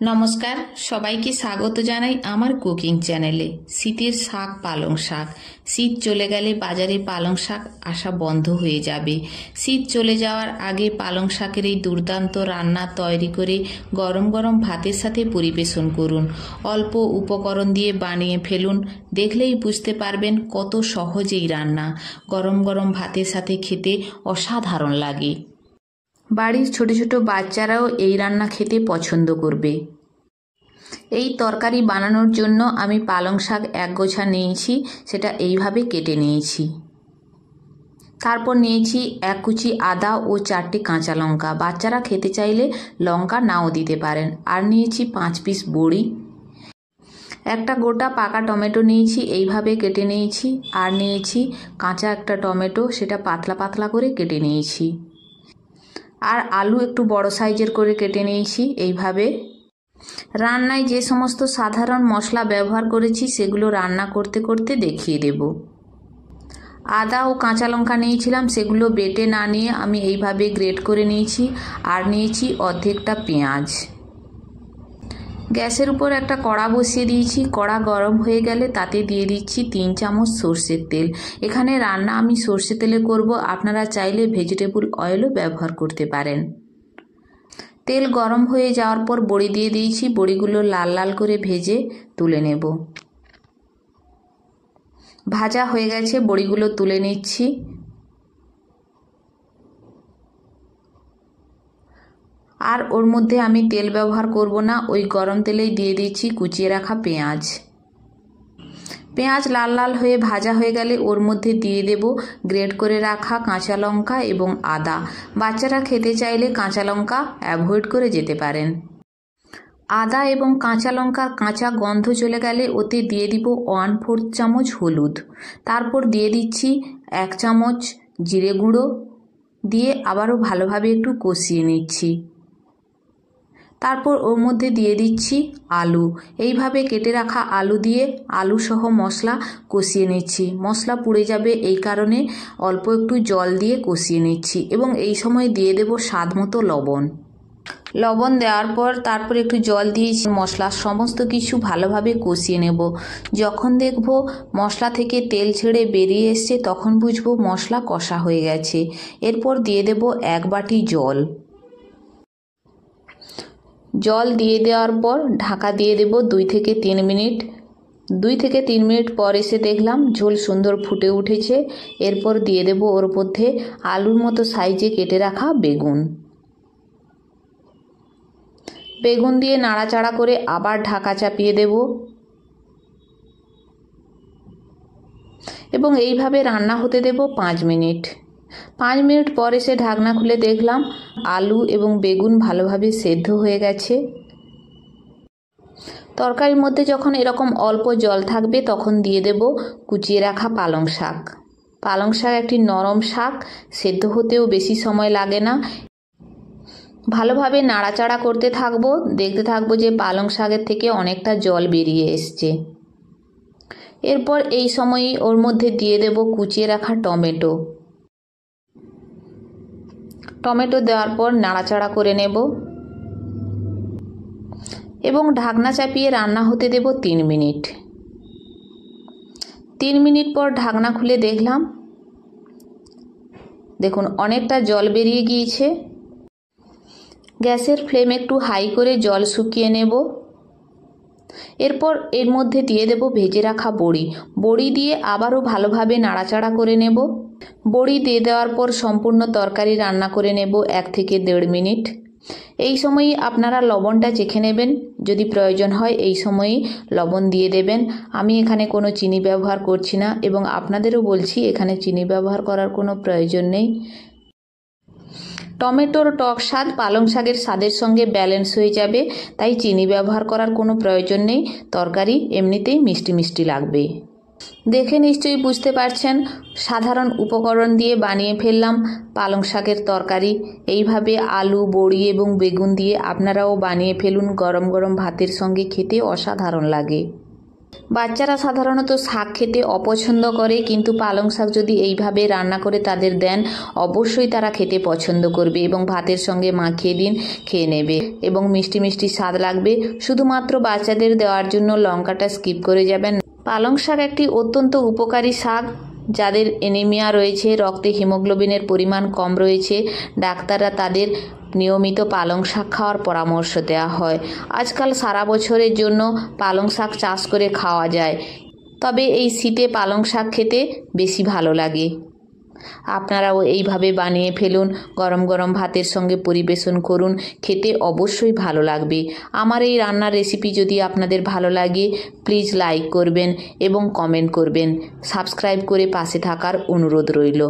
নমস্কার, সবাইকে স্বাগত জানাই আমার কুকিং চ্যানেলে। শীতের শাক পালং শাক। শীত চলে গেলে বাজারে পালং শাক আসা বন্ধ হয়ে যাবে। শীত চলে যাওয়ার আগে পালং শাকের এই দুর্দান্ত রান্না তৈরি করে গরম গরম ভাতের সাথে পরিবেশন করুন। অল্প উপকরণ দিয়ে বানিয়ে ফেলুন, দেখলেই বুঝতে পারবেন কত সহজ এই রান্না। গরম গরম ভাতের সাথে খেতে অসাধারণ লাগে। বাড়ির ছোট ছোট বাচ্চারাও এই রান্না খেতে পছন্দ করবে। এই তরকারি বানানোর জন্য আমি পালং শাক এক গোছা নিয়েছি, সেটা এইভাবে কেটে নিয়েছি। তারপর নিয়েছি এক কুচি আদা ও 4টে কাঁচা লঙ্কা, বাচ্চারা খেতে চাইলে লঙ্কা নাও দিতে পারেন। আর নিয়েছি 5 পিস বড়ি। একটা গোটা পাকা টমেটো নিয়েছি, এইভাবে কেটে নিয়েছি। আর নিয়েছি কাঁচা একটা টমেটো, সেটা পাতলা পাতলা করে কেটে নিয়েছি। আর আলু একটু বড় সাইজের করে কেটে নিয়েছি এইভাবে। রান্নায় যে সমস্ত সাধারণ মশলা ব্যবহার করেছি সেগুলো রান্না করতে করতে দেখিয়ে দেব। আদা ও কাঁচা লঙ্কা নিয়েছিলাম, সেগুলো বেটে না নিয়ে আমি এইভাবে গ্রেট করে নিয়েছি। আর নিয়েছি অর্ধেকটা পেঁয়াজ। গ্যাসের উপর একটা কড়া বসিয়ে দিয়েছি। কড়া গরম হয়ে গেলে তাতে দিয়ে দিচ্ছি 3 চামচ সর্ষের তেল। এখানে রান্না আমি সর্ষে তেলে করব, আপনারা চাইলে ভেজিটেবল অয়েলও ব্যবহার করতে পারেন। তেল গরম হয়ে যাওয়ার পর বড়ি দিয়ে দিয়েছি। বড়িগুলো লাল লাল করে ভেজে তুলে নেব। ভাজা হয়ে গেছে, বড়িগুলো তুলে নিচ্ছি। আর ওর মধ্যে আমি তেল ব্যবহার করব না, ওই গরম তেলেই দিয়ে দিচ্ছি কুচিয়ে রাখা পেঁয়াজ। পেঁয়াজ লাল লাল হয়ে ভাজা হয়ে গেলে ওর মধ্যে দিয়ে দেব গ্রেট করে রাখা কাঁচা লঙ্কা এবং আদা। বাচ্চারা খেতে চাইলে কাঁচা লঙ্কা অ্যাভয়েড করে যেতে পারেন। আদা এবং কাঁচা লঙ্কার কাঁচা গন্ধ চলে গেলে ওতে দিয়ে দিব 1/4 চামচ হলুদ। তারপর দিয়ে দিচ্ছি 1 চামচ জিরে গুঁড়ো, দিয়ে আবারও ভালোভাবে একটু কষিয়ে নিচ্ছি। তারপর ওর মধ্যে দিয়ে দিচ্ছি আলু। এইভাবে কেটে রাখা আলু দিয়ে আলু সহ মশলা কষিয়ে নিচ্ছি। মশলা পুড়ে যাবে, এই কারণে অল্প একটু জল দিয়ে কষিয়ে নিচ্ছি। এবং এই সময় দিয়ে দেব স্বাদ মতো লবণ। লবণ দেওয়ার পর তারপর একটু জল দিয়েছি। মশলা সমস্ত কিছু ভালোভাবে কষিয়ে নেব। যখন দেখব মশলা থেকে তেল ছেড়ে বেরিয়ে এসছে, তখন বুঝবো মশলা কষা হয়ে গেছে। এরপর দিয়ে দেব 1 বাটি জল। জল দিয়ে দেওয়ার পর ঢাকা দিয়ে দেব 2 থেকে 3 মিনিট। 2 থেকে 3 মিনিট পর এসে দেখলাম ঝোল সুন্দর ফুটে উঠেছে। এরপর দিয়ে দেব ওর মধ্যে আলুর মতো সাইজে কেটে রাখা বেগুন। বেগুন দিয়ে নাড়াচাড়া করে আবার ঢাকা চাপিয়ে দেব এবং এইভাবে রান্না হতে দেব 5 মিনিট। 5 মিনিট পর এসে ঢাকনা খুলে দেখলাম আলু এবং বেগুন ভালোভাবে সেদ্ধ হয়ে গেছে। তরকারির মধ্যে যখন এরকম অল্প জল থাকবে তখন দিয়ে দেব কুচিয়ে রাখা পালং শাক। পালং শাক একটি নরম শাক, সেদ্ধ হতেও বেশি সময় লাগে না। ভালোভাবে নাড়াচাড়া করতে থাকবো, দেখতে থাকবো যে পালং শাকের থেকে অনেকটা জল বেরিয়ে এসছে। এরপর এই সময়ই ওর মধ্যে দিয়ে দেব কুচিয়ে রাখা টমেটো। টমেটো দেওয়ার পর নাড়াচাড়া করে নেব এবং ঢাকনা চাপিয়ে রান্না হতে দেব 3 মিনিট। 3 মিনিট পর ঢাকনা খুলে দেখলাম, দেখুন অনেকটা জল বেরিয়ে গিয়েছে। গ্যাসের ফ্লেম একটু হাই করে জল শুকিয়ে নেব। এরপর এর মধ্যে দিয়ে দেব ভেজে রাখা বড়ি। বড়ি দিয়ে আবারও ভালোভাবে নাড়াচাড়া করে নেব। বড়ি দিয়ে দেওয়ার পর সম্পূর্ণ তরকারি রান্না করে নেব 1 থেকে 1.5 মিনিট। এই সময়ই আপনারা লবণটা চেখে নেবেন, যদি প্রয়োজন হয় এই সময়ই লবণ দিয়ে দেবেন। আমি এখানে কোনো চিনি ব্যবহার করছি না এবং আপনাদেরও বলছি এখানে চিনি ব্যবহার করার কোনো প্রয়োজন নেই। টমেটোর টক স্বাদ পালং শাকের স্বাদের সঙ্গে ব্যালেন্স হয়ে যাবে, তাই চিনি ব্যবহার করার কোনো প্রয়োজন নেই। তরকারি এমনিতেই মিষ্টি মিষ্টি লাগবে। দেখে নিশ্চয়ই বুঝতে পারছেন সাধারণ উপকরণ দিয়ে বানিয়ে ফেললাম পালং শাকের তরকারি। এইভাবে আলু, বড়ি এবং বেগুন দিয়ে আপনারাও বানিয়ে ফেলুন। গরম গরম ভাতের সঙ্গে খেতে অসাধারণ লাগে। বাচ্চারা সাধারণত শাক খেতে অপছন্দ করে, কিন্তু পালং শাক যদি এইভাবে রান্না করে তাদের দেন অবশ্যই তারা খেতে পছন্দ করবে এবং ভাতের সঙ্গে মাখিয়ে দিন, খেয়ে নেবে এবং মিষ্টি মিষ্টি স্বাদ লাগবে। শুধুমাত্র বাচ্চাদের দেওয়ার জন্য লঙ্কাটা স্কিপ করে যাবেন। পালং শাক একটি অত্যন্ত উপকারী শাক। যাদের অ্যানিমিয়া রয়েছে, রক্তে হিমোগ্লোবিনের পরিমাণ কম রয়েছে, ডাক্তাররা তাদের নিয়মিত পালং শাক খাওয়ার পরামর্শ দেওয়া হয়। আজকাল সারা বছরের জন্য পালং শাক চাষ করে খাওয়া যায়, তবে এই শীতে পালং শাক খেতে বেশি ভালো লাগে। আপনারাও এইভাবে বানিয়ে ফেলুন, গরম গরম ভাতের সঙ্গে পরিবেশন করুন, খেতে অবশ্যই ভালো লাগবে। আমার এই রান্নার রেসিপি যদি আপনাদের ভালো লাগে প্লিজ লাইক করবেন এবং কমেন্ট করবেন। সাবস্ক্রাইব করে পাশে থাকার অনুরোধ রইল।